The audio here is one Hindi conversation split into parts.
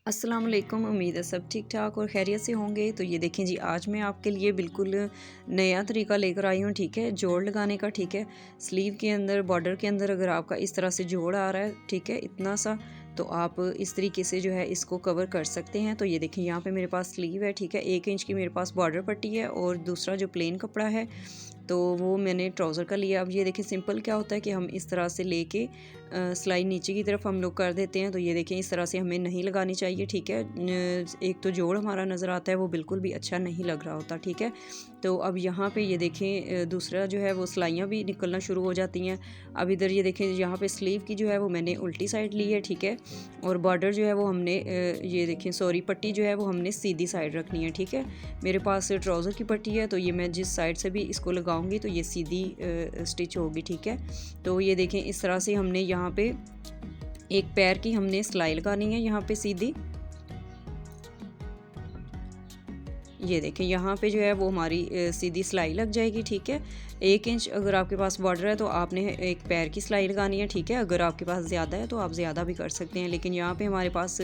अस्सलाम वालेकुम। उम्मीद है सब ठीक ठाक और खैरियत से होंगे। तो ये देखें जी, आज मैं आपके लिए बिल्कुल नया तरीका लेकर आई हूँ। ठीक है, जोड़ लगाने का। ठीक है, स्लीव के अंदर, बॉर्डर के अंदर अगर आपका इस तरह से जोड़ आ रहा है, ठीक है, इतना सा, तो आप इस तरीके से जो है इसको कवर कर सकते हैं। तो ये देखें, यहाँ पे मेरे पास स्लीव है। ठीक है, 1 इंच की मेरे पास बॉर्डर पट्टी है और दूसरा जो प्लेन कपड़ा है तो वो मैंने ट्राउज़र का लिया। अब ये देखें, सिंपल क्या होता है कि हम इस तरह से लेके सिलाई नीचे की तरफ हम लोग कर देते हैं। तो ये देखें, इस तरह से हमें नहीं लगानी चाहिए। ठीक है, एक तो जोड़ हमारा नज़र आता है, वो बिल्कुल भी अच्छा नहीं लग रहा होता। ठीक है, तो अब यहाँ पे ये देखें, दूसरा जो है वो सिलाइयाँ भी निकलना शुरू हो जाती हैं। अब इधर ये देखें, यहाँ पे स्लीव की जो है वो मैंने उल्टी साइड ली है। ठीक है, और बॉर्डर जो है वो हमने ये देखें, सॉरी, पट्टी जो है वो हमने सीधी साइड रखनी है। ठीक है, मेरे पास ट्राउज़र की पट्टी है, तो ये मैं जिस साइड से भी इसको लगाऊंगी तो ये सीधी स्टिच होगी। ठीक है, तो ये देखें, इस तरह से हमने यहाँ पे एक पैर की हमने सिलाई लगानी है यहाँ पे सीधी। ये देखें, यहाँ पे जो है वो हमारी सीधी सिलाई लग जाएगी। ठीक है, 1 इंच अगर आपके पास बॉर्डर है तो आपने एक पैर की सिलाई लगानी है। ठीक है, अगर आपके पास ज़्यादा है तो आप ज़्यादा भी कर सकते हैं, लेकिन यहाँ पे हमारे पास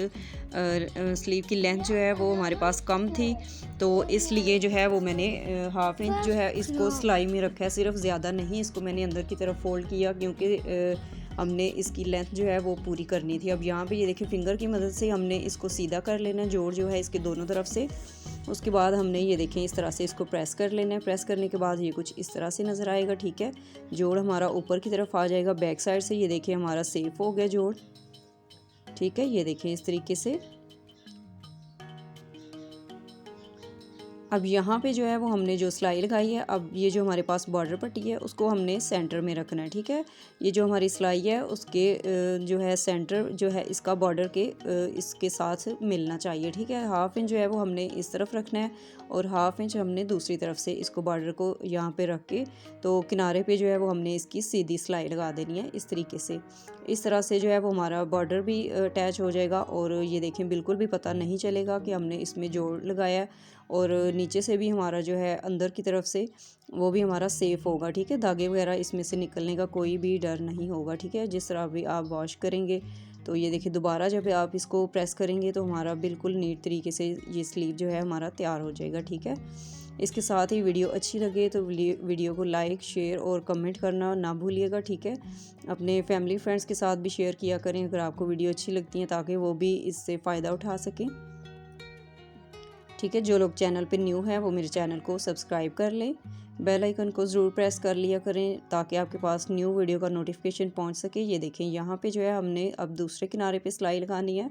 स्लीव की लेंथ जो है वो हमारे पास कम थी, तो इसलिए जो है वो मैंने 1/2 इंच जो है इसको सिलाई में रखा है, सिर्फ, ज़्यादा नहीं। इसको मैंने अंदर की तरफ फोल्ड किया क्योंकि हमने इसकी लेंथ जो है वो पूरी करनी थी। अब यहाँ पे ये देखिए, फिंगर की मदद से हमने इसको सीधा कर लेना है, जोड़ जो है इसके दोनों तरफ से। उसके बाद हमने ये देखें इस तरह से इसको प्रेस कर लेना है। प्रेस करने के बाद ये कुछ इस तरह से नज़र आएगा। ठीक है, जोड़ हमारा ऊपर की तरफ आ जाएगा बैक साइड से। ये देखिए, हमारा सेफ हो गया जोड़। ठीक है, ये देखें इस तरीके से। अब यहाँ पे जो है वो हमने जो सिलाई लगाई है, अब ये जो हमारे पास बॉर्डर पट्टी है उसको हमने सेंटर में रखना है। ठीक है, ये जो हमारी सिलाई है उसके जो है सेंटर जो है इसका बॉर्डर के इसके साथ मिलना चाहिए। ठीक है, 1/2 इंच जो है वो हमने इस तरफ रखना है और 1/2 इंच हमने दूसरी तरफ से इसको बॉर्डर को यहाँ पे रख के, तो किनारे पे जो है वो हमने इसकी सीधी सिलाई लगा देनी है इस तरीके से। इस तरह से जो है वो हमारा बॉर्डर भी अटैच हो जाएगा और ये देखें, बिल्कुल भी पता नहीं चलेगा कि हमने इसमें जोड़ लगाया है, और नीचे से भी हमारा जो है अंदर की तरफ से वो भी हमारा सेफ़ होगा। ठीक है, धागे वगैरह इसमें से निकलने का कोई भी डर नहीं होगा। ठीक है, जिस तरह भी आप वॉश करेंगे तो ये देखिए, दोबारा जब आप इसको प्रेस करेंगे तो हमारा बिल्कुल नीट तरीके से ये स्लीव जो है हमारा तैयार हो जाएगा। ठीक है, इसके साथ ही वीडियो अच्छी लगे तो वीडियो को लाइक, शेयर और कमेंट करना ना भूलिएगा। ठीक है, अपने फैमिली फ्रेंड्स के साथ भी शेयर किया करें अगर आपको वीडियो अच्छी लगती है, ताकि वो भी इससे फ़ायदा उठा सकें। ठीक है, जो लोग चैनल पे न्यू हैं वो मेरे चैनल को सब्सक्राइब कर लें, बेल आइकन को ज़रूर प्रेस कर लिया करें ताकि आपके पास न्यू वीडियो का नोटिफिकेशन पहुंच सके। ये देखें, यहाँ पे जो है हमने अब दूसरे किनारे पे सिलाई लगानी है।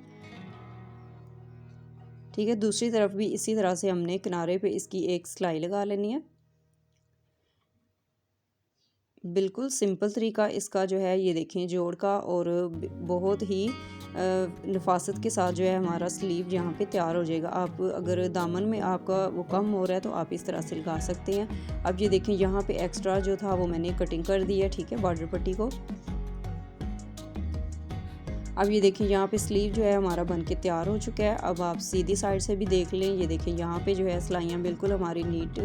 ठीक है, दूसरी तरफ भी इसी तरह से हमने किनारे पे इसकी एक सिलाई लगा लेनी है। बिल्कुल सिंपल तरीका इसका जो है, ये देखें, जोड़ का, और बहुत ही नफासत के साथ जो है हमारा स्लीव यहाँ पे तैयार हो जाएगा। आप अगर दामन में आपका वो कम हो रहा है तो आप इस तरह से लगा सकते हैं। अब ये देखें, यहाँ पे एक्स्ट्रा जो था वो मैंने कटिंग कर दी है। ठीक है, बॉर्डर पट्टी को। अब ये देखिए, यहाँ पे स्लीव जो है हमारा बन के तैयार हो चुका है। अब आप सीधी साइड से भी देख लें। ये देखिए, यहाँ पे जो है सिलाइयाँ बिल्कुल हमारी नीट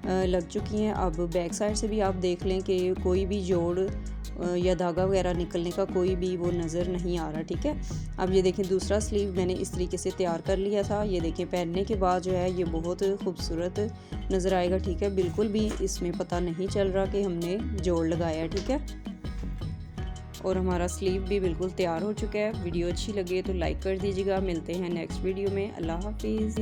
लग चुकी हैं। अब बैक साइड से भी आप देख लें कि कोई भी जोड़ या धागा वगैरह निकलने का कोई भी वो नज़र नहीं आ रहा। ठीक है, अब ये देखें, दूसरा स्लीव मैंने इस तरीके से तैयार कर लिया था। ये देखें, पहनने के बाद जो है ये बहुत खूबसूरत नज़र आएगा। ठीक है, बिल्कुल भी इसमें पता नहीं चल रहा कि हमने जोड़ लगाया है। ठीक है, और हमारा स्लीव भी बिल्कुल तैयार हो चुका है। वीडियो अच्छी लगे तो लाइक कर दीजिएगा। मिलते हैं नेक्स्ट वीडियो में। अल्लाह हाफिज़।